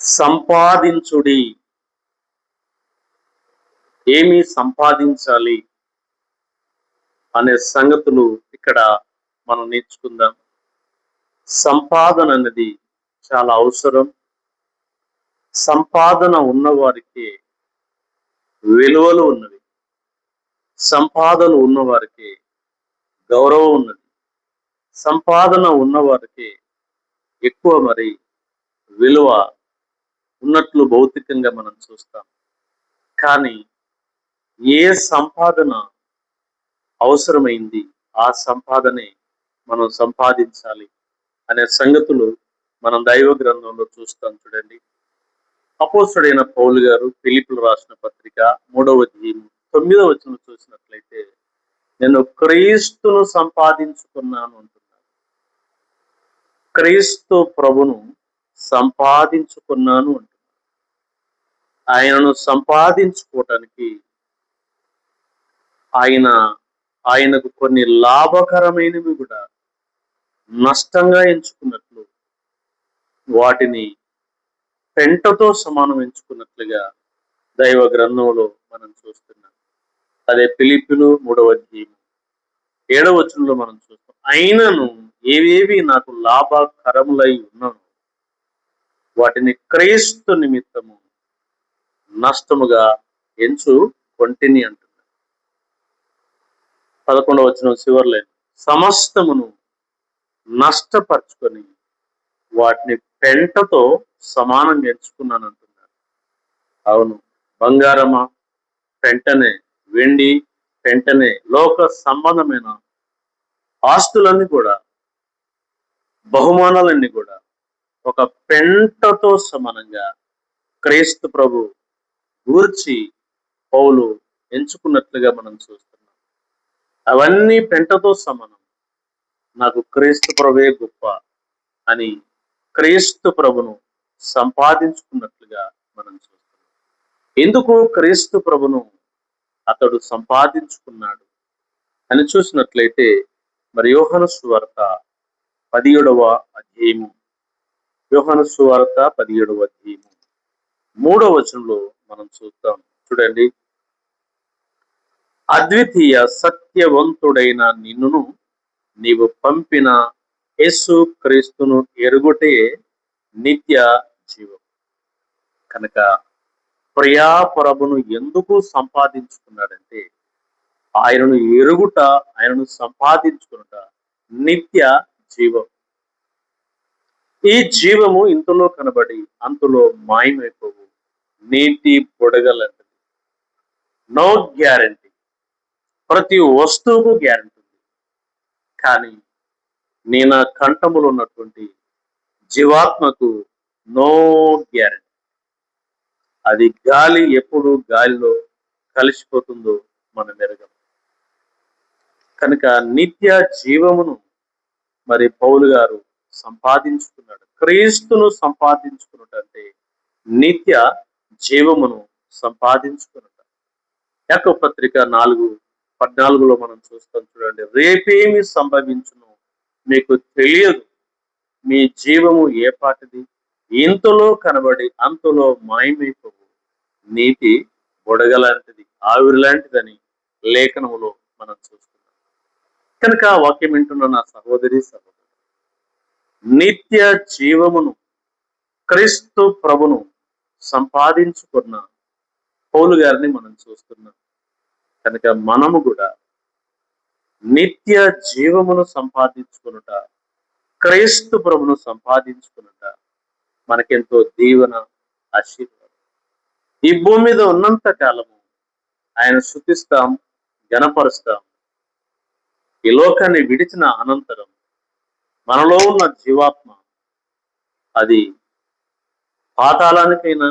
సంపాదించుడి. ఏమి సంపాదించాలి అనే సంగతులు ఇక్కడ మనం నేర్చుకుందాం. సంపాదన అనేది చాలా అవసరం. సంపాదన ఉన్నవారికి విలువలు ఉన్నవి. సంపాదన ఉన్నవారికి గౌరవం ఉన్నది. సంపాదన ఉన్నవారికి ఎక్కువ విలువ ఉన్నట్లు భౌతికంగా మనం చూస్తాం. కానీ ఏ సంపాదన అవసరమైంది ఆ సంపాదనే మనం సంపాదించాలి అనే సంగతులు మనం దైవ గ్రంథంలో చూస్తాం. చూడండి, అపోస్తలుడైన పౌలు గారు ఫిలిప్పీయులకు రాసిన పత్రిక 3వ అధ్యాయం 9వ వచనం చూసినట్లయితే, నేను క్రీస్తును సంపాదించుకున్నాను అంటున్నాను. క్రీస్తు ప్రభును సంపాదించుకున్నాను అంటున్నాను. ఆయనను సంపాదించుకోవటానికి ఆయనకు కొన్ని లాభకరమైనవి కూడా నష్టంగా ఎంచుకున్నట్లు, వాటిని పెంటతో సమానం ఎంచుకున్నట్లుగా దైవ గ్రంథంలో మనం చూస్తున్నాం. అదే ఫిలిప్పీయులు 3వ అధ్యాయం 7వ వచనంలో మనం చూస్తాం. అయినను ఏవేవి నాకు లాభకరములై ఉన్నాను వాటిని క్రీస్తు నిమిత్తము నష్టముగా ఎంచుకొంటిని అంటున్నాడు. 11వ వచనం చివరిలో, సమస్తమును నష్టపరుచుకొని వాటిని పెంటతో సమానంగా ఎంచుకున్నాను అంటున్నాడు. అవును, బంగారమా పెంటనే, వెండి పెంటనే, లోక సంబంధమైన ఆస్తులన్నీ కూడా, బహుమానాలన్నీ కూడా ఒక పెంటతో సమానంగా క్రీస్తు ప్రభు గూర్చి పౌలు ఎంచుకున్నట్లుగా మనం చూస్తున్నాం. అవన్నీ పెంటతో సమానం, నాకు క్రీస్తు ప్రభువే గొప్ప అని క్రీస్తు ప్రభును సంపాదించుకున్నట్లుగా మనం చూస్తున్నాం. ఎందుకు క్రీస్తు ప్రభును అతడు సంపాదించుకున్నాడు అని చూసినట్లయితే, యోహాను సువార్త 17వ అధ్యాయము, యోహాను సువార్త 17వ అధ్యాయము 3వ వచనంలో మనం చూద్దాం. చూడండి, అద్వితీయ సత్యవంతుడైన నిన్నును నీవు పంపిన యేసు క్రీస్తును ఎరుగుటే నిత్య జీవం. కనుక ప్రియాపరమును ఎందుకు సంపాదించుకున్నాడంటే, ఆయనను ఎరుగుట, ఆయనను సంపాదించుకునుట నిత్య జీవం. ఈ జీవము ఇంతలో కనబడి అంతలో మాయమైపోవు నీటి బుడగలంటది. No guarantee. ప్రతి వస్తువుకు గ్యారంటీ ఉంది, కానీ నీ నా కంఠములో ఉన్నటువంటి జీవాత్మకు నో గ్యారంటీ. అది గాలి ఎప్పుడు గాలిలో కలిసిపోతుందో మనం ఎరగం. కనుక నిత్య జీవమును పౌలు గారు సంపాదించుకున్నాడు. క్రీస్తును సంపాదించుకున్నట్టంటే నిత్య జీవమును సంపాదించుకున్నట. యాకోబు పత్రిక 4:14 మనం చూస్తాం. చూడండి, రేపేమి సంభవించును మీకు తెలియదు, మీ జీవము ఏ పాటిది, ఇంతలో కనబడి అంతలో మాయమైపోవు నీటి బుడగలాంటిది, ఆవిరి లాంటిదని లేఖనములో మనం చూస్తున్నాం. కనుక వాక్యం వింటున్న నా సహోదరి సహోదరు, నిత్య జీవమును క్రీస్తు ప్రభును సంపాదించుకున్న పౌలు గారిని మనం చూస్తున్నాం. కనుక మనము కూడా నిత్య జీవమును సంపాదించుకునుట, క్రీస్తు ప్రభును సంపాదించుకునుట మనకెంతో దీవెన, ఆశీర్వాదం. ఈ భూమి మీద ఉన్నంత కాలము ఆయన స్తుతిస్తాం, ఘనపరుస్తాం. ఈ లోకాన్ని విడిచిన అనంతరం మనలో ఉన్న జీవాత్మ అది పాతాళానికైనా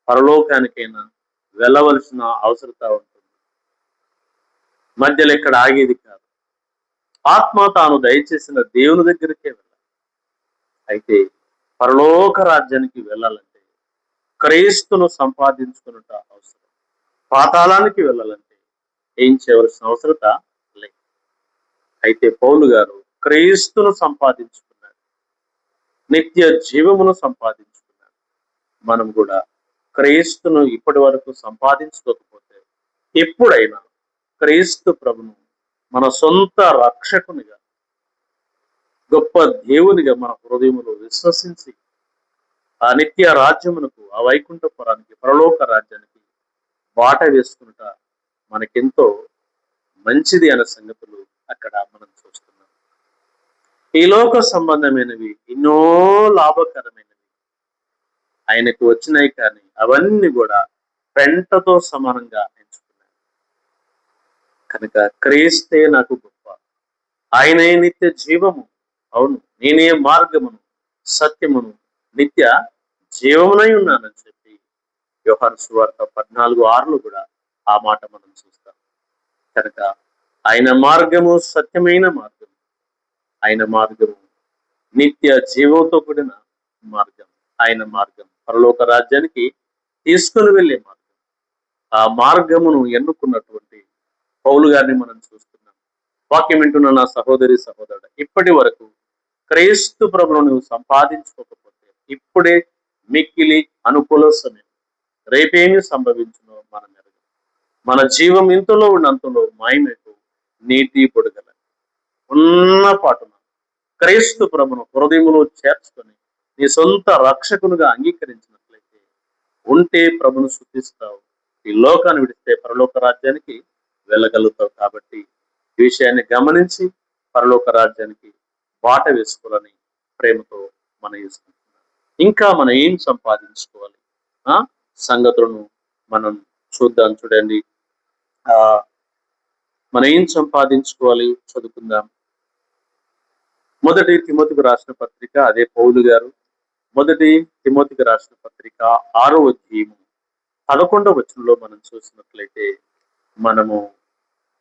పరలోకానికైనా వెళ్ళవలసిన అవసరత ఉంటుంది. మధ్యలో ఎక్కడ ఆగేది కాదు. ఆత్మ తాను దయచేసిన దేవుని దగ్గరికే వెళ్ళాలి. అయితే పరలోక రాజ్యానికి వెళ్ళాలంటే క్రీస్తును సంపాదించుకున్నట అవసరం. పాతాళానికి వెళ్ళాలంటే ఏం చేయవలసిన అవసరత లేదు. అయితే పౌలు గారు క్రీస్తును సంపాదించుకున్నాడు, నిత్య జీవమును సంపాదించుకున్నాడు. మనం కూడా క్రీస్తును ఇప్పటి వరకు సంపాదించుకోకపోతే ఎప్పుడైనా క్రీస్తు ప్రభును మన సొంత రక్షకునిగా, గొప్ప దేవునిగా మన హృదయములో విశ్వసించి ఆ నిత్య రాజ్యమునకు, ఆ వైకుంఠపురానికి, పరలోక రాజ్యానికి బాట వేసుకుంట మనకెంతో మంచిది అనే సంగతులు అక్కడ మనం చూస్తున్నాం. ఈ లోక సంబంధమైనవి ఎన్నో లాభకరమైనవి ఆయనకు వచ్చినాయి, కానీ అవన్నీ కూడా పెంటతో సమానంగా ఎంచుకున్నాయి. కనుక క్రీస్తే నాకు గొప్ప, ఆయనే నిత్య జీవము, అవును నేనే మార్గమును, సత్యమును, నిత్య జీవమునై ఉన్నానని చెప్పి యోహాను సువార్త 14:6 కూడా ఆ మాట మనం చూస్తాం. కనుక ఆయన మార్గము సత్యమైన మార్గం, ఆయన మార్గము నిత్య జీవంతో కూడిన మార్గం, ఆయన మార్గం పరలోక రాజ్యానికి తీసుకుని వెళ్ళే మార్గం. ఆ మార్గమును ఎన్నుకున్నటువంటి పౌలు గారిని మనం చూస్తున్నాం. వాక్యం వింటున్న నా సహోదరి సహోదరుడు, ఇప్పటి వరకు క్రీస్తు ప్రభును నువ్వు సంపాదించుకోకపోతే ఇప్పుడే మిక్కిలి అనుకూల సమయం. రేపేమి సంభవించునో మనం ఎరగం. మన జీవం ఇంతలో ఉన్నంతలో మాయమేకు నీటి పొడుగల ఉన్న పాటున క్రీస్తు ప్రభును హృదయములో చేర్చుకొని నీ సొంత రక్షకునిగా అంగీకరించినట్లయితే ఉంటే ప్రభును స్తుతిస్తావు, ఈ లోకాన్ని విడిస్తే పరలోక రాజ్యానికి వెళ్ళగలుగుతావు. కాబట్టి ఈ విషయాన్ని గమనించి పరలోక రాజ్యానికి బాట వేసుకోవాలని ప్రేమతో మనం చేసుకుంటున్నాం. ఇంకా మనం ఏం సంపాదించుకోవాలి సంగతులను మనం చూద్దాం. చూడండి, మనం ఏం సంపాదించుకోవాలి చదువుకుందాం. మొదటి తిమోతికి రాసిన పత్రిక, అదే పౌలు గారు మొదటి తిమోతికి రాసిన పత్రిక 6వ అధ్యాయము 11వ వచనంలో మనం చూసినట్లయితే మనము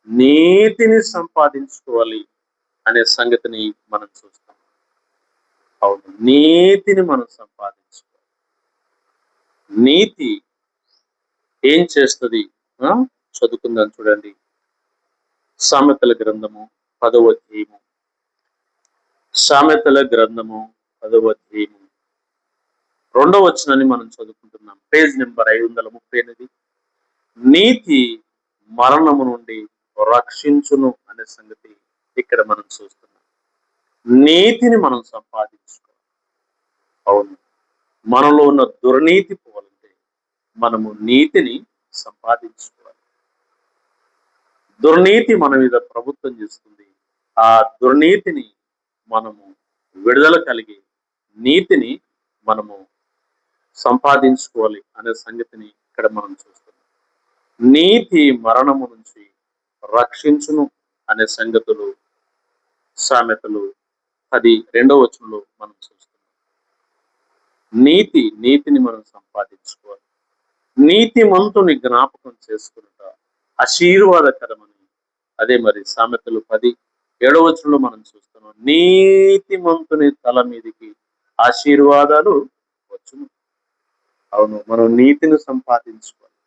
నీతిని సంపాదించుకోవాలి అనే సంగతిని మనం చూస్తాం. అవును, నీతిని మనం సంపాదించుకోవాలి. నీతి ఏం చేస్తుంది చదువుకుందాం. చూడండి, సామెతల గ్రంథము 10వ అధ్యాయము, సామెతల గ్రంథము 10వ అధ్యాయము 2వ వచనాన్ని మనం చదువుకుంటున్నాం. Page number 538. నీతి మరణము నుండి రక్షించును అనే సంగతి ఇక్కడ మనం చూస్తున్నాం. నీతిని మనం సంపాదించుకోవాలి. అవును, మనలో ఉన్న దుర్నీతి పోవాలంటే మనము నీతిని సంపాదించుకోవాలి. దుర్నీతి మన మీద ప్రభుత్వం చేస్తుంది. ఆ దుర్నీతిని మనము విడుదల కలిగి నీతిని మనము సంపాదించుకోవాలి అనే సంగతిని ఇక్కడ మనం చూస్తున్నాం. నీతి మరణము నుంచి రక్షించును అనే సంగతులు సామెతలు 10:2వ వచనంలో మనం చూస్తున్నాం. నీతిని మనం సంపాదించుకోవాలి. నీతిమంతుని జ్ఞాపకం చేసుకున్నట ఆశీర్వాదకరమని, అదే మరి సామెతలు 10:7వ వచనంలో మనం చూస్తున్నాం. నీతిమంతుని తల మీదికి ఆశీర్వాదాలు వచ్చును. అవును, మనం నీతిని సంపాదించుకోవాలి,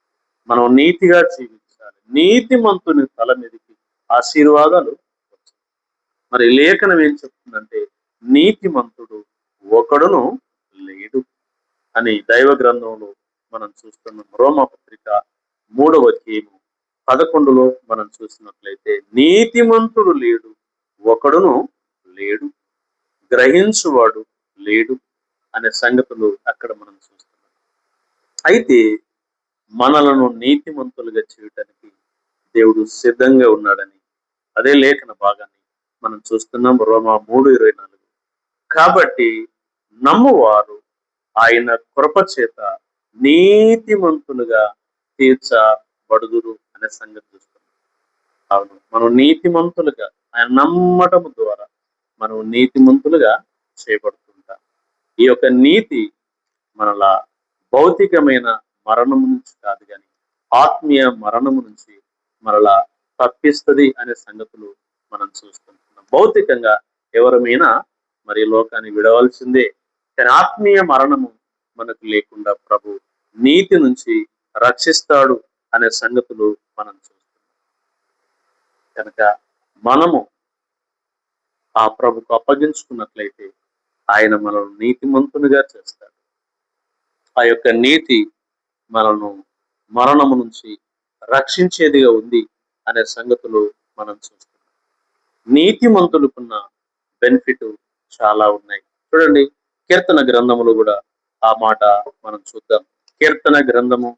మనం నీతిగా జీవించాలి. నీతిమంతుని తల మీదకి ఆశీర్వాదాలు వచ్చాయి. మరి లేఖనం ఏం చెప్తుందంటే నీతిమంతుడు ఒకడును లేడు అని దైవ గ్రంథంలో మనం చూస్తున్నాం. రోమపత్రిక 3వ అధ్యాయము 11లో మనం చూసినట్లయితే నీతిమంతుడు లేడు, ఒకడును లేడు, గ్రహించువాడు లేడు అనే సంగతులు అక్కడ మనం చూస్తున్నాం. అయితే మనలను నీతిమంతులుగా చేయటానికి దేవుడు సిద్ధంగా ఉన్నాడని అదే లేఖన భాగాన్ని మనం చూస్తున్నాం. రోమా 3:24. కాబట్టి నమ్మువారు ఆయన కృప చేత నీతిమంతులుగా తీర్చబడుదురు అనే సంగతి చూస్తున్నాం. అవును, మనం నీతిమంతులుగా ఆయన నమ్మటం ద్వారా మనం నీతిమంతులుగా చేయబడుతుంటాం. ఈ యొక్క నీతి మనలా భౌతికమైన మరణము నుంచి కాదు, కానీ ఆత్మీయ మరణము నుంచి మనలా తప్పిస్తుంది అనే సంగతులు మనం చూస్తుంటున్నాం. భౌతికంగా ఎవరమైనా మరి లోకాన్ని విడవలసిందే, కానీ ఆత్మీయ మరణము మనకు లేకుండా ప్రభు నీతి నుంచి రక్షిస్తాడు అనే సంగతులు మనం చూస్తున్నాం. కనుక మనము ఆ ప్రభుకు అప్పగించుకున్నట్లయితే ఆయన మనల్ని నీతిమంతునిగా చేస్తాడు. ఆ యొక్క నీతి మనను మరణము నుంచి రక్షించేదిగా ఉంది అనే సంగతులు మనం చూస్తున్నాం. నీతిమంతులకున్న బెనిఫిట్ చాలా ఉన్నాయి. చూడండి, కీర్తన గ్రంథములు కూడా ఆ మాట మనం చూద్దాం. కీర్తన గ్రంథము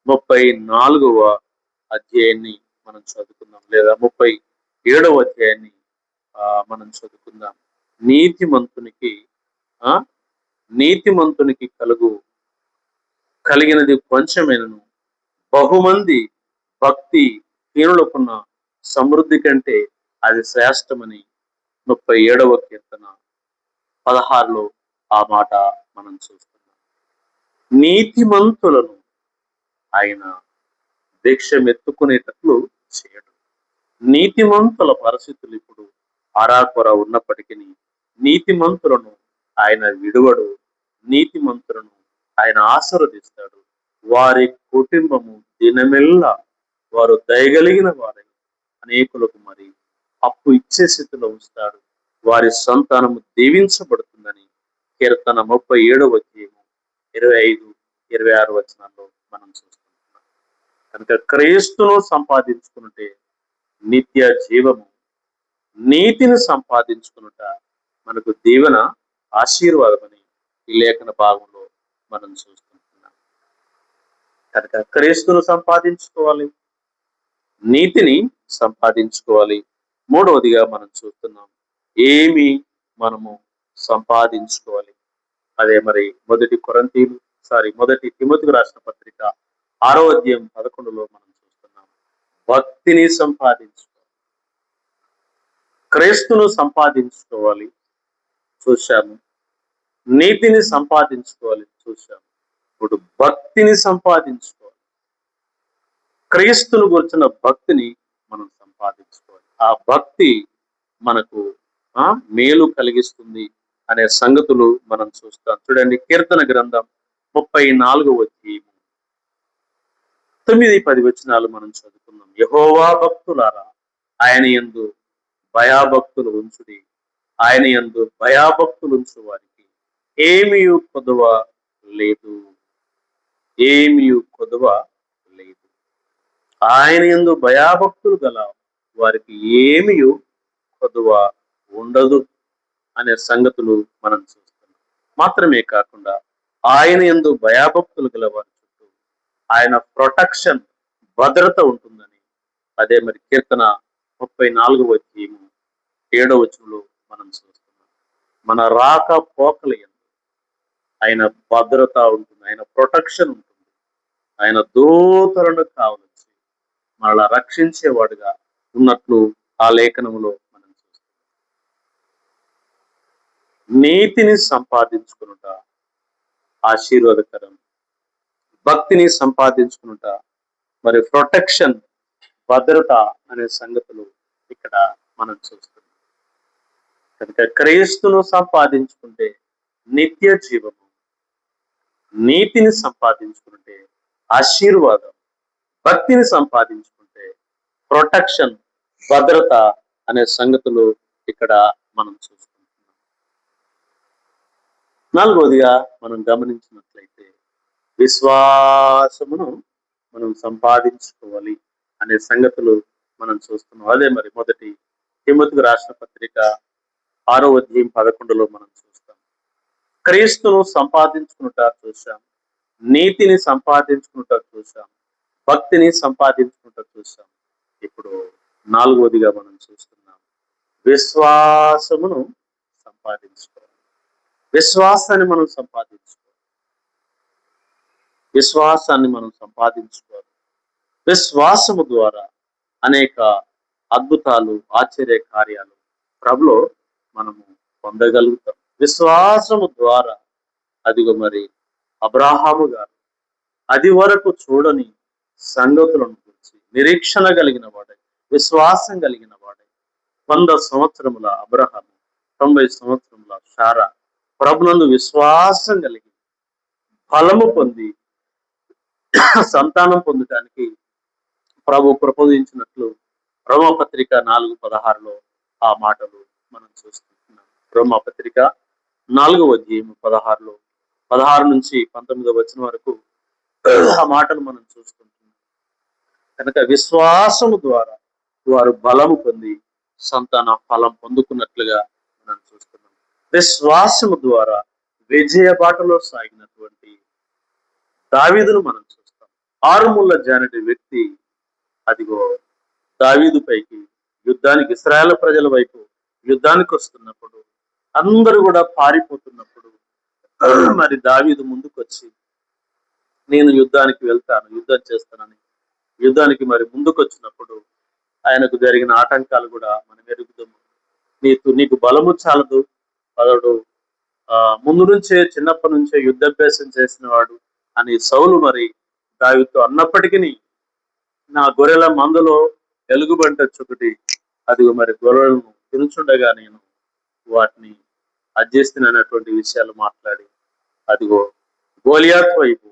34వ అధ్యాయాన్ని మనం చదువుకుందాం, లేదా 37వ అధ్యాయాన్ని మనం చదువుకుందాం. నీతిమంతునికి నీతిమంతునికి కలిగినది కొంచెమేనను, బహుమంది భక్తి హీనులకున్న సమృద్ధి కంటే అది శ్రేష్టమని 37వ కీర్తన 16లో ఆ మాట మనం చూస్తున్నాం. నీతిమంతులను ఆయన భిక్షమెత్తుకునేటట్లు చేయడు. నీతిమంతుల పరిస్థితులు ఇప్పుడు ఆరాకొర ఉన్నప్పటికీ నీతిమంతులను ఆయన విడువడు. నీతిమంతులను ఆయన ఆశీర్వదిస్తాడు. వారి కుటుంబము దినమెల్లా వారు దయగలిగిన వారై అనేకులకు మరి అప్పు ఇచ్చే స్థితిలో ఉంచుతాడు. వారి సంతానము దీవించబడుతుందని కీర్తన 37వ అధ్యాయము 25, 26 వచనాల్లో మనం చూస్తున్నాం. కనుక క్రీస్తును సంపాదించుకుంటే నిత్య జీవము, నీతిని సంపాదించుకునుట మనకు దీవెన, ఆశీర్వాదమని ఈ లేఖన భాగంలో మనం చూస్తున్నాం. కనుక క్రీస్తును సంపాదించుకోవాలి, నీతిని సంపాదించుకోవాలి. మూడవదిగా మనం చూస్తున్నాం, ఏమి మనము సంపాదించుకోవాలి. అదే మరి మొదటి తిమోతికి రాసిన పత్రిక 6వ అధ్యాయం 11లో మనం చూస్తున్నాం, భక్తిని సంపాదించుకోవాలి. క్రీస్తును సంపాదించుకోవాలి చూశాము, నీతిని సంపాదించుకోవాలి చూశాము, ఇప్పుడు భక్తిని సంపాదించుకోవాలి. క్రీస్తును గురించిన భక్తిని మనం సంపాదించుకోవాలి. ఆ భక్తి మనకు మేలు కలిగిస్తుంది అనే సంగతులు మనం చూస్తాం. చూడండి, కీర్తన గ్రంథం 34వ అధ్యాయం 9-10 వచనాలు మనం చదువుకున్నాం. యెహోవా భక్తులారా, ఆయన యందు భయభక్తులు ఉంచుడి. ఆయన యందు భయభక్తులు ఉంచు వారికి ఏమీ కొదువ లేదు. ఆయన యందు భయభక్తులు గల వారికి ఏమీ కొదువ ఉండదు అనే సంగతులు మనం చూస్తున్నాం. మాత్రమే కాకుండా ఆయన యందు భయభక్తులు గల వారి చుట్టూ ఆయన ప్రొటెక్షన్, భద్రత ఉంటుందని అదే మరి కీర్తన 34వ అధ్యాయము 7వ వచనంలో మనం చూస్తున్నాం. మన రాక పోకల యందు ఆయన భద్రత ఉంటుంది, ఆయన ప్రొటెక్షన్ ఉంటుంది, ఆయన దూతలను కావలించి మనల్ని రక్షించేవాడుగా ఉన్నట్లు ఆ లేఖనములో మనం చూస్తాం. నీతిని సంపాదించుకునుట ఆశీర్వాదకరం, భక్తిని సంపాదించుకునుట మరి ప్రొటెక్షన్, భద్రత అనే సంగతులు ఇక్కడ మనం చూస్తున్నాం. కనుక క్రీస్తును సంపాదించుకుంటే నిత్య జీవము, నీతిని సంపాదించుకుంటే ఆశీర్వాదం, భక్తిని సంపాదించుకుంటే ప్రొటెక్షన్, భద్రత అనే సంగతులు ఇక్కడ మనం చూసుకుంటున్నాం. నాలుగవదిగా మనం గమనించినట్లయితే విశ్వాసమును మనం సంపాదించుకోవాలి అనే సంగతులు మనం చూస్తున్నాం. అదే మరి మొదటి తిమోతికి రాసిన పత్రిక 6వ అధ్యాయం 11లో మనం చూస్తాం. క్రీస్తును సంపాదించుకున్నట చూసాం, నీతిని సంపాదించుకున్నట చూసాం, భక్తిని సంపాదించుకున్నట చూసాం. ఇప్పుడు నాలుగవదిగా మనం చూస్తున్నాం, విశ్వాసమును సంపాదించుకోవాలి. విశ్వాసాన్ని మనం సంపాదించుకోవాలి. విశ్వాసము ద్వారా అనేక అద్భుతాలు, ఆశ్చర్య కార్యాలు ప్రభులో మనము పొందగలుగుతాం. విశ్వాసము ద్వారా అదిగో మరి అబ్రాహాము గారు అది వరకు చూడని సంగతులను గురించి నిరీక్షణ కలిగిన వాడై, విశ్వాసం కలిగిన వాడై 100 సంవత్సరముల అబ్రహాము, 90 సంవత్సరముల శారా ప్రభునందు విశ్వాసం కలిగి ఫలము పొంది సంతానం పొందడానికి ప్రభు ప్రబోధించినట్లు రోమపత్రిక 4:16లో ఆ మాటలు మనం చూస్తున్నాం. రోమపత్రిక 4వ అధ్యాయం 16లో 16-19 వరకు ఆ మాటలు మనం చూస్తుంటున్నాం. కనుక విశ్వాసము ద్వారా వారు బలము పొంది సంతాన ఫలం పొందుకున్నట్లుగా మనం చూస్తున్నాం. విశ్వాసము ద్వారా విజయ బాటలో సాగినటువంటి దావీదును మనం చూస్తాం. ఆరుముళ్ళ జానటి వ్యక్తి అదిగో దావీదు పైకి యుద్ధానికి, ఇశ్రాయేలు ప్రజల వైపు యుద్ధానికి వస్తున్నప్పుడు, అందరూ కూడా పారిపోతున్నప్పుడు మరి దావీదు ముందుకొచ్చి నేను యుద్ధానికి వెళ్తాను, యుద్ధం చేస్తానని యుద్ధానికి మరి ముందుకొచ్చినప్పుడు ఆయనకు జరిగిన ఆటంకాలు కూడా మనం ఎరుగుదాము. నీకు బలము చాలదు, అతడు ముందు నుంచే చిన్నప్పటి నుంచే యుద్ధాభ్యాసం చేసిన వాడు అని సౌలు మరి దావీదుతో అన్నప్పటికీ, నా గొర్రెల మందలో ఎలుగుబంటి ఒకటి, అది మరి గొర్రెలను తినుచుండగా నేను వాటిని అడ్జేస్తున్నటువంటి విషయాలు మాట్లాడి, అదిగో గోలియాత్ వైపు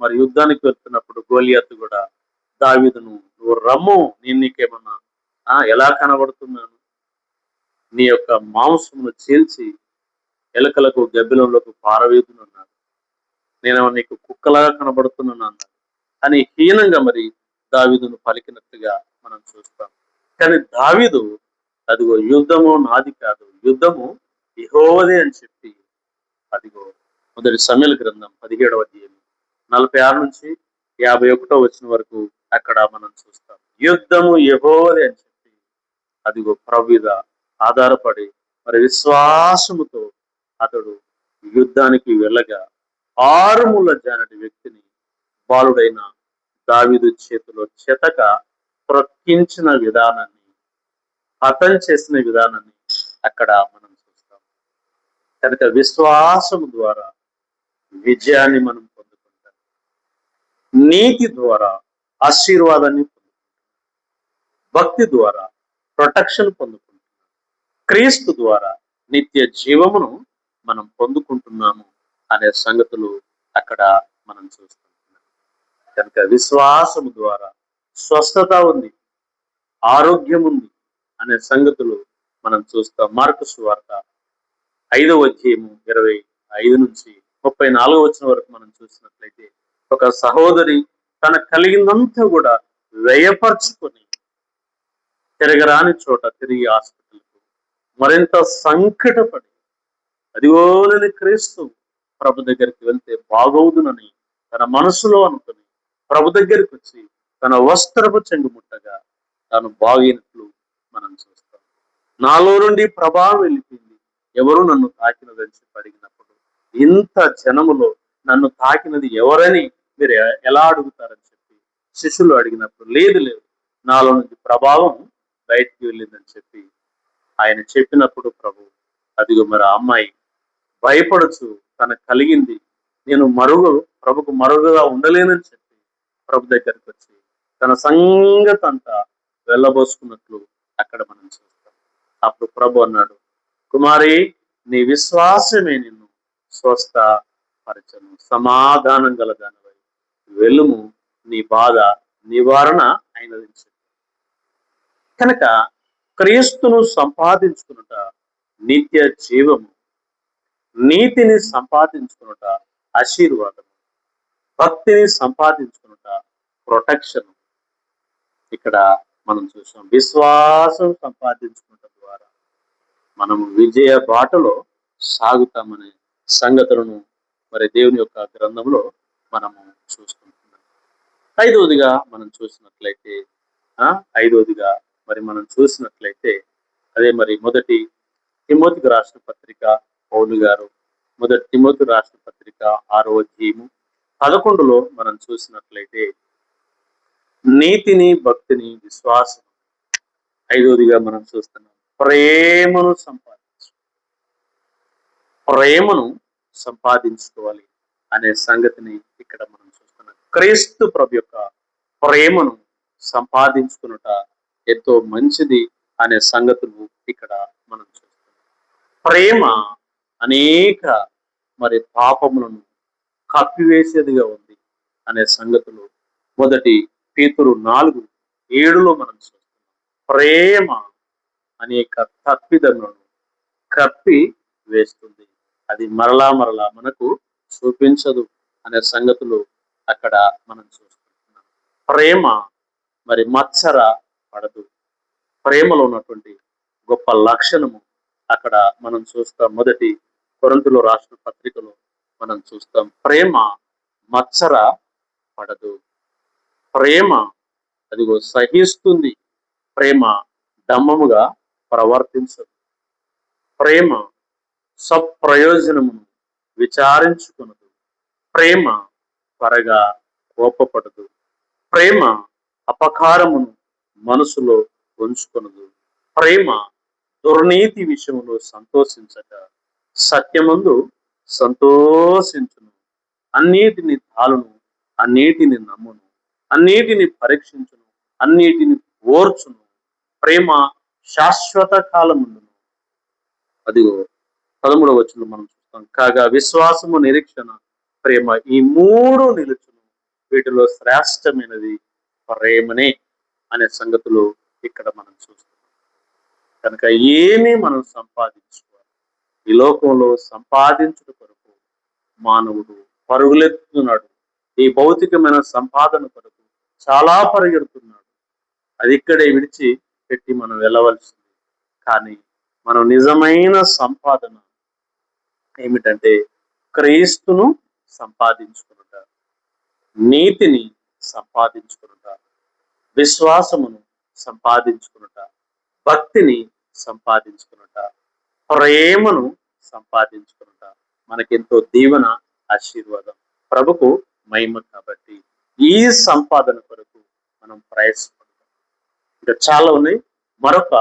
మరి యుద్ధానికి వెళ్తున్నప్పుడు గోలియాత్ కూడా దావీదును, నువ్వు రమ్ము, నేను నీకేమన్నా ఎలా కనబడుతున్నాను, నీ యొక్క మాంసమును చీల్చి ఎలకలకు గబ్బిలంలోకి పారవేదునన్నాడు, నేనేమో నీకు కుక్కలాగా కనబడుతున్నాను అన్నాడు అని హీనంగా మరి దావీదును పలికినట్టుగా మనం చూస్తాం. కానీ దావీదు అదిగో యుద్ధము నాది కాదు, యుద్ధము యెహోవాదే అని చెప్పి, అదిగో మొదటి సమూయేలు గ్రంథం 17వ అధ్యాయం 46-51 వరకు అక్కడ మనం చూస్తాం. యుద్ధము యెహోవాదే అని చెప్పి అదిగో ప్రభు మీద ఆధారపడి మరి విశ్వాసముతో అతడు యుద్ధానికి వెళ్ళగా ఆరుముల జానటి వ్యక్తిని బాలుడైన దావీదు చేతిలో చెతక ప్రొక్కించిన విధానాన్ని, హతం చేసిన విధానాన్ని అక్కడ మనం చూస్తాం. కనుక విశ్వాసము ద్వారా విజయాన్ని మనం పొందుకుంటాం, నీతి ద్వారా ఆశీర్వాదాన్ని పొందుకుంటాం, భక్తి ద్వారా ప్రొటెక్షన్ పొందుకుంటున్నాం, క్రీస్తు ద్వారా నిత్య జీవమును మనం పొందుకుంటున్నాము అనే సంగతులు అక్కడ మనం చూస్తున్నాం. కనుక విశ్వాసము ద్వారా స్వస్థత ఉంది, ఆరోగ్యం ఉంది అనే సంగతులు మనం చూస్తాం. మార్కు సువార్త 5వ అధ్యాయము 25-34 వరకు మనం చూసినట్లయితే, ఒక సహోదరి తన కలిగిందంతా కూడా వ్యయపరుచుకొని తిరగరాని చోట తిరిగి హాస్పిటల్కు మరింత సంకటపడి, అదిగో నేను క్రీస్తు ప్రభు దగ్గరికి వెళ్తే బాగవుదునని తన మనసులో అనుకుని ప్రభు దగ్గరికి వచ్చి తన వస్త్రపు చెంగు ముట్టగా తాను బాగైనట్లు మనం చూస్తాం. నాలో నుండి ప్రభావం వెళ్ళిపోయింది, ఎవరు నన్ను తాకినదని చెప్పి అడిగినప్పుడు, ఇంత జనములో నన్ను తాకినది ఎవరని మీరు ఎలా అడుగుతారని చెప్పి శిష్యులు అడిగినప్పుడు, లేదు నాలో నుంచి ప్రభావం బయటికి వెళ్ళిందని చెప్పి ఆయన చెప్పినప్పుడు ప్రభు అదిగో మరి ఆ అమ్మాయి భయపడచ్చు, తనకు కలిగింది, నేను ప్రభుకు మరుగుగా ఉండలేనని చెప్పి ప్రభు దగ్గరికి వచ్చి తన సంగతి అంతా వెళ్ళబోసుకున్నట్లు అక్కడ మనం చూస్తాం. అప్పుడు ప్రభు అన్నాడు, కుమారి, నీ విశ్వాసమే నిన్ను స్వస్థపరచను, సమాధానం గల దానివై వెలుము, నీ బాధ నివారణ అయినది. కనుక క్రీస్తును సంపాదించుకునుట నిత్య జీవము, నీతిని సంపాదించుకునుట ఆశీర్వాదము, భక్తిని సంపాదించుకునుట ప్రొటెక్షన్. ఇక్కడ మనం చూసాం, విశ్వాసం సంపాదించుకున్న ద్వారా మనము విజయ బాటలో సాగుతామనే సంగతులను మరి దేవుని యొక్క గ్రంథంలో మనము చూసుకుంటున్నాం. ఐదవదిగా మనం చూసినట్లయితే అదే మరి మొదటి తిమోతికి రాసిన పత్రిక పౌలు గారు, మొదటి తిమోతి రాసిన పత్రిక 6వ అధ్యాయము 11లో మనం చూసినట్లయితే నీతిని, భక్తిని, విశ్వాసం. ఐదవదిగా మనం చూస్తున్నాం ప్రేమను సంపాదించుకోవాలి అనే సంగతిని ఇక్కడ మనం చూస్తున్నాం. క్రీస్తు ప్రభు యొక్క ప్రేమను సంపాదించుకున్నట ఎంతో మంచిది అనే సంగతులు ఇక్కడ మనం చూస్తున్నాం. ప్రేమ అనేక మరి పాపములను కప్పివేసేదిగా ఉంది అనే సంగతులు మొదటి పేతురు 4:7లో మనం చూస్తున్నాం. ప్రేమ అనేక తప్పిదములను కప్పి వేస్తుంది, అది మరలా మనకు చూపించదు అనే సంగతులు అక్కడ మనం చూస్తున్నాం. ప్రేమ మరి మత్సర పడదు. ప్రేమలో ఉన్నటువంటి గొప్ప లక్షణము అక్కడ మనం చూస్తాం. మొదటి కొరింథీయులు రాసిన పత్రికలో మనం చూస్తాం. ప్రేమ మత్సర పడదు. ప్రేమ అదిగో సహిస్తుంది. ప్రేమ దమ్మముగా ప్రవర్తించదు. ప్రేమ సప్రయోజనమును విచారించుకునదు. ప్రేమ త్వరగా కోపపడదు. ప్రేమ అపకారమును మనసులో ఉంచుకొనదు. ప్రేమ దుర్నీతి విషయంలో సంతోషించక సత్యమందు సంతోషించును. అన్నిటిని తాళును, అన్నిటిని నమ్మును, అన్నిటిని పరీక్షించును, అన్నిటిని ఓర్చును. ప్రేమ శాశ్వత కాలముందును. అదిగో 13వ వచనంలో మనం చూస్తాం. కాగా విశ్వాసము, నిరీక్షణ, ప్రేమ ఈ మూడు నిలుచును. వీటిలో శ్రేష్టమైనది ప్రేమనే అనే సంగతులు ఇక్కడ మనం చూస్తాం. కనుక ఏమీ మనం సంపాదించుకోవాలి. ఈ లోకంలో సంపాదించుట కొరకు మానవుడు పరుగులెత్తుతున్నాడు. ఈ భౌతికమైన సంపాదన కొరకు చాలా పరిగెడుతున్నాడు. అది ఇక్కడే విడిచి పెట్టి మనం వెళ్ళవలసింది. కానీ మనం నిజమైన సంపాదన ఏమిటంటే క్రీస్తును సంపాదించుకునుట, నీతిని సంపాదించుకునుట, విశ్వాసమును సంపాదించుకునుట, భక్తిని సంపాదించుకునుట, ప్రేమను సంపాదించుకునుట మనకెంతో దీవెన, ఆశీర్వాదం, ప్రభుకు మహిమ. కాబట్టి ఈ సంపాదన కొరకు మనం ప్రయాసపడతాం. ఇంకా చాలా ఉన్నాయి. మరొక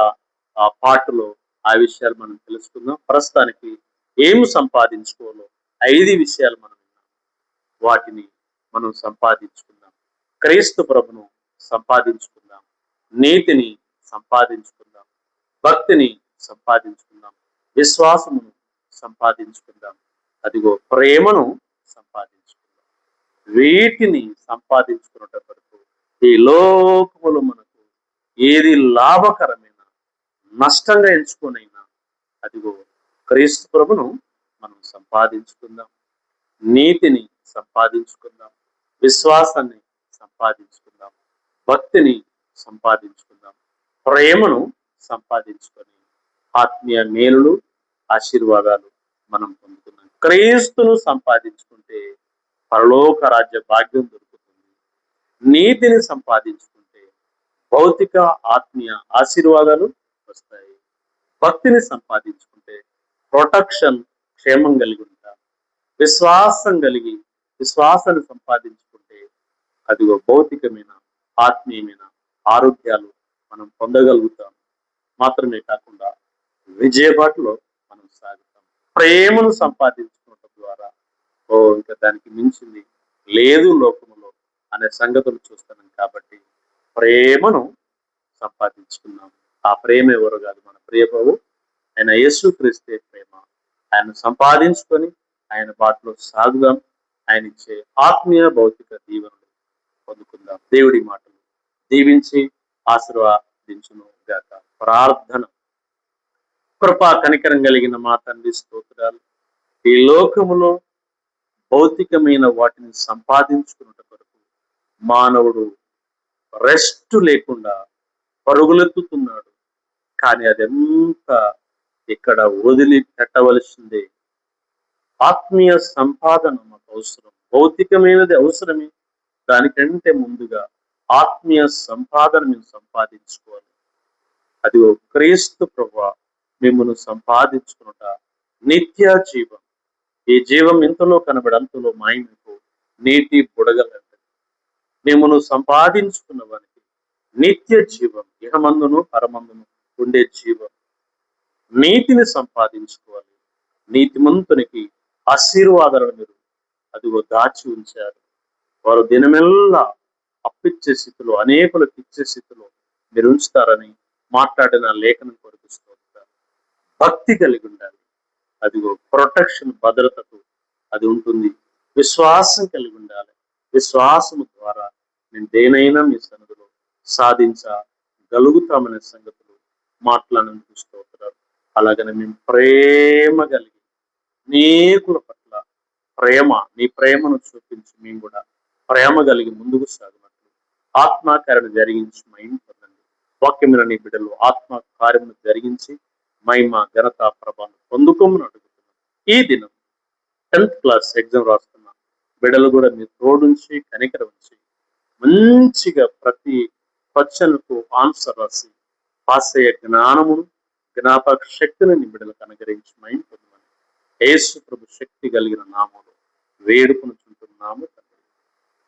పాటలో ఆ విషయాలు మనం తెలుసుకుందాం. ప్రస్తుతానికి ఏం సంపాదించుకోవాలో 5 విషయాలు మనం విన్నాం. వాటిని మనం సంపాదించుకుందాం. క్రీస్తు ప్రభును సంపాదించుకుందాం, నీతిని సంపాదించుకుందాం, భక్తిని సంపాదించుకుందాం, విశ్వాసమును సంపాదించుకుందాం, అదిగో ప్రేమను సంపాదించుకుందాం. వీటిని సంపాదించుకున్నట వరకు ఈ లోకములు మనకు ఏది లాభకరమైన, నష్టంగా ఎంచుకోనైనా అదిగో క్రీస్తు ప్రభును మనం సంపాదించుకుందాం, నీతిని సంపాదించుకుందాం, విశ్వాసాన్ని సంపాదించుకుందాం, భక్తిని సంపాదించుకుందాం, ప్రేమను సంపాదించుకొని ఆత్మీయ మేలులు, ఆశీర్వాదాలు మనం పొందుతున్నాం. క్రీస్తును సంపాదించుకుంటే పరలోక రాజ్య భాగ్యం దొరుకుతుంది. నీతిని సంపాదించుకుంటే భౌతిక ఆత్మీయ ఆశీర్వాదాలు వస్తాయి. భక్తిని సంపాదించుకుంటే ప్రొటెక్షన్, క్షేమం కలిగి ఉంటాం. విశ్వాసం కలిగి విశ్వాసాన్ని సంపాదించుకుంటే అదిగో భౌతికమైన, ఆత్మీయమైన ఆరోగ్యాలు మనం పొందగలుగుతాం. మాత్రమే కాకుండా విజయబాటలో మనం సాగుతాం. ప్రేమను సంపాదించుకోవటం ద్వారా ఇంకా దానికి మించింది లేదు లోకములో అనే సంగతులు చూస్తున్నాం. కాబట్టి ప్రేమను సంపాదించుకున్నాం. ఆ ప్రేమ ఎవరు కాదు, మన ప్రియ ప్రభు ఆయన యేసుక్రీస్తే ప్రేమ. ఆయన సంపాదించుకొని ఆయన బాటలో సాగుదాం. ఆయన ఇచ్చే ఆత్మీయ భౌతిక దీవెనలు పొందుకుందాం. దేవుడి మాటలు దీవించి ఆశీర్వదించును గాక. ప్రార్థన. కృపా కనికరం కలిగిన మా తండ్రి స్తోత్రాలు. ఈ లోకములో భౌతికమైన వాటిని సంపాదించుకున్నట కొరకు మానవుడు రెస్ట్ లేకుండా పరుగులెత్తుతున్నాడు. కానీ అదంతా ఇక్కడ వదిలి పెట్టవలసిందే. ఆత్మీయ సంపాదన మాకు అవసరం. భౌతికమైనది అవసరమే, దానికంటే ముందుగా ఆత్మీయ సంపాదన మేము సంపాదించుకోవాలి. అది క్రీస్తు ప్రభువా మిమ్మల్ని సంపాదించుకున్నట నిత్య జీవం. ఈ జీవం ఇంతలో కనబడంతలో మాయమైపో నీటి బుడగలంటే మిమ్మల్ని సంపాదించుకున్న వారికి నిత్య జీవం, ఇహమందును పరమందును ఉండే జీవం. నీతిని సంపాదించుకోవాలి. నీతిమంతునికి ఆశీర్వాదాలను మీరు అదిగో దాచి ఉంచారు. వారు దినమెల్లా అప్పిచ్చే స్థితిలో, అనేకులకు ఇచ్చే స్థితిలో మీరు ఉంచుతారని మాట్లాడిన లేఖనం కొరకు స్తోత్రాలు. భక్తి కలిగి ఉండాలి. అదిగో ప్రొటెక్షన్, భద్రతకు అది ఉంటుంది. విశ్వాసం కలిగి ఉండాలి. విశ్వాసము ద్వారా నేను దేనైనా మీ సన్నిధిలో సాధించగలుగుతామనే సంగతులు మాట్లాడినందుకు స్తోత్రాలు. అలాగనే మేము ప్రేమ కలిగి అనేకుల పట్ల ప్రేమ, నీ ప్రేమను చూపించి మేము కూడా ప్రేమ కలిగి ముందుకు సాగినట్లు ఆత్మకార్యం జరిగించి మహిమ పొందండి. వాక్యమైన నీ బిడ్డలు ఆత్మ కార్యము జరిగించి మహిమ ఘనత ప్రభావం పొందుకోమని అడుగుతున్నాం. ఈ దినం 10th క్లాస్ ఎగ్జామ్ రాస్తున్న బిడ్డలు కూడా మీరు తోడుంచి కనికరం ఉంచి మంచిగా ప్రతి క్వశ్చన్కు ఆన్సర్ రాసి పాస్ అయ్యే జ్ఞానమును జ్ఞాపక శక్తిని నీ బిడ్డలకు అనుగ్రహించి మహిమ పొందమని యేసు ప్రభు శక్తి కలిగిన నామములో వేడుకొనుచుంటున్నాము తండ్రి.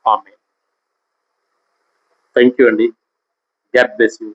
ఆమేన్. థ్యాంక్ యూ అండి. God bless you.